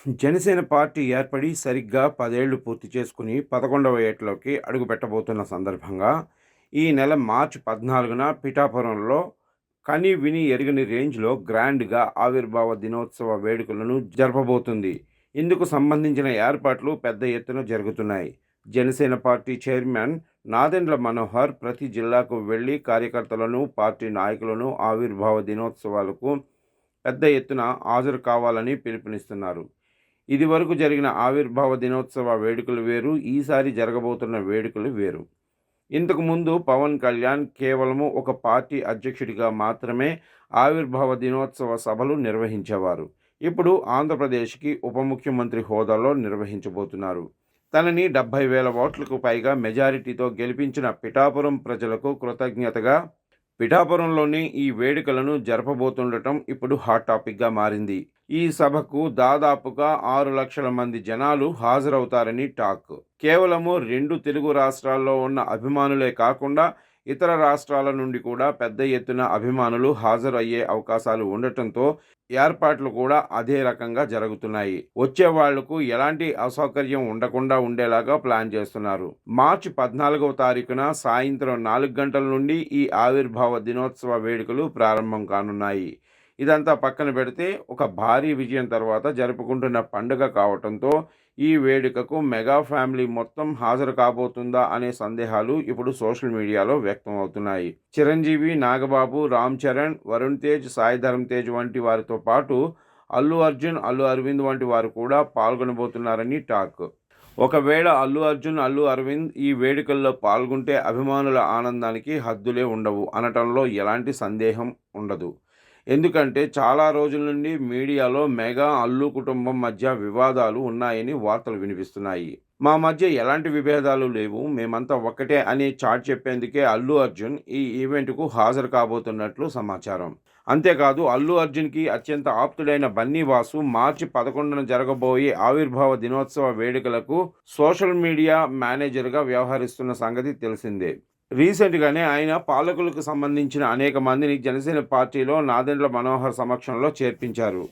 Janasena party ఏర్పడి సరిగ్గా 10 ఏళ్లు పూర్తి చేసుకుని 11వ ఏటలోకి అడుగుపెట్టబోతున్న సందర్భంగా ఈ నెల మార్చి 14న పిఠాపురంలో కని విని ఎరుగని రేంజ్లో గ్రాండ్గా ఆవిర్భావ దినోత్సవ వేడుకలను జరపబోతుంది. ఇందుకు సంబంధించిన ఏర్పాట్లు పెద్ద ఎత్తున జరుగుతున్నాయి. జనసేన పార్టీ చైర్మన్ నాదెండ్ల మనోహర్ ప్రతి జిల్లాకు వెళ్లి కార్యకర్తలను, పార్టీ నాయకులను ఆవిర్భావ దినోత్సవాలకు పెద్ద ఎత్తున హాజరు కావాలని పిలుపునిస్తున్నారు. ఇదివరకు జరిగిన ఆవిర్భావ దినోత్సవ వేడుకలు వేరు, ఈసారి జరగబోతున్న వేడుకలు వేరు. ఇంతకు ముందు పవన్ కళ్యాణ్ కేవలము ఒక పార్టీ అధ్యక్షుడిగా మాత్రమే ఆవిర్భావ దినోత్సవ సభలు నిర్వహించేవారు. ఇప్పుడు ఆంధ్రప్రదేశ్కి ఉప ముఖ్యమంత్రి హోదాలో నిర్వహించబోతున్నారు. తనని 70,000 ఓట్లకు పైగా మెజారిటీతో గెలిపించిన పిఠాపురం ప్రజలకు కృతజ్ఞతగా పిఠాపురంలోని ఈ వేడుకలను జరపబోతుండటం ఇప్పుడు హాట్ టాపిక్గా మారింది. ఈ సభకు దాదాపుగా 6 లక్షల మంది జనాలు హాజరవుతారని టాక్. కేవలము 2 తెలుగు రాష్ట్రాల్లో ఉన్న అభిమానులే కాకుండా ఇతర రాష్ట్రాల నుండి కూడా పెద్ద ఎత్తున అభిమానులు హాజరు అయ్యే అవకాశాలు ఉండటంతో ఏర్పాట్లు కూడా అదే రకంగా జరుగుతున్నాయి. వచ్చే వాళ్లకు ఎలాంటి అసౌకర్యం ఉండకుండా ఉండేలాగా ప్లాన్ చేస్తున్నారు. మార్చి 14వ తారీఖున సాయంత్రం 4 గంటల నుండి ఈ ఆవిర్భావ దినోత్సవ వేడుకలు ప్రారంభం కానున్నాయి. ఇదంతా పక్కన పెడితే ఒక భారీ విజయం తర్వాత జరుపుకుంటున్న పండుగ కావటంతో ఈ వేడుకకు మెగా ఫ్యామిలీ మొత్తం హాజరు కాబోతుందా అనే సందేహాలు ఇప్పుడు సోషల్ మీడియాలో వ్యక్తం అవుతున్నాయి. చిరంజీవి, నాగబాబు, రామ్ చరణ్, వరుణ్ తేజ్, సాయి ధరమ్ తేజ్ వంటి వారితో పాటు అల్లు అర్జున్, అల్లు అరవింద్ వంటి వారు కూడా పాల్గొనబోతున్నారని టాక్. ఒకవేళ అల్లు అర్జున్, అల్లు అరవింద్ ఈ వేడుకల్లో పాల్గొంటే అభిమానుల ఆనందానికి హద్దులే ఉండవు అనటంలో ఎలాంటి సందేహం ఉండదు. ఎందుకంటే చాలా రోజుల నుండి మీడియాలో మెగా, అల్లు కుటుంబం మధ్య వివాదాలు ఉన్నాయని వార్తలు వినిపిస్తున్నాయి. మా మధ్య ఎలాంటి విభేదాలు లేవు, మేమంతా ఒక్కటే అని చాటి చెప్పేందుకే అల్లు అర్జున్ ఈ ఈవెంట్కు హాజరు కాబోతున్నట్లు సమాచారం. అంతేకాదు అల్లు అర్జున్కి అత్యంత ఆప్తుడైన బన్నీ వాసు మార్చి 11న జరగబోయే ఆవిర్భావ దినోత్సవ వేడుకలకు సోషల్ మీడియా మేనేజర్గా వ్యవహరిస్తున్న సంగతి తెలిసిందే. రీసెంట్గానే ఆయన పాలకులకు సంబంధించిన అనేక మందిని జనసేన పార్టీలో నాదెండ్ల మనోహర్ సమక్షంలో చేర్పించారు.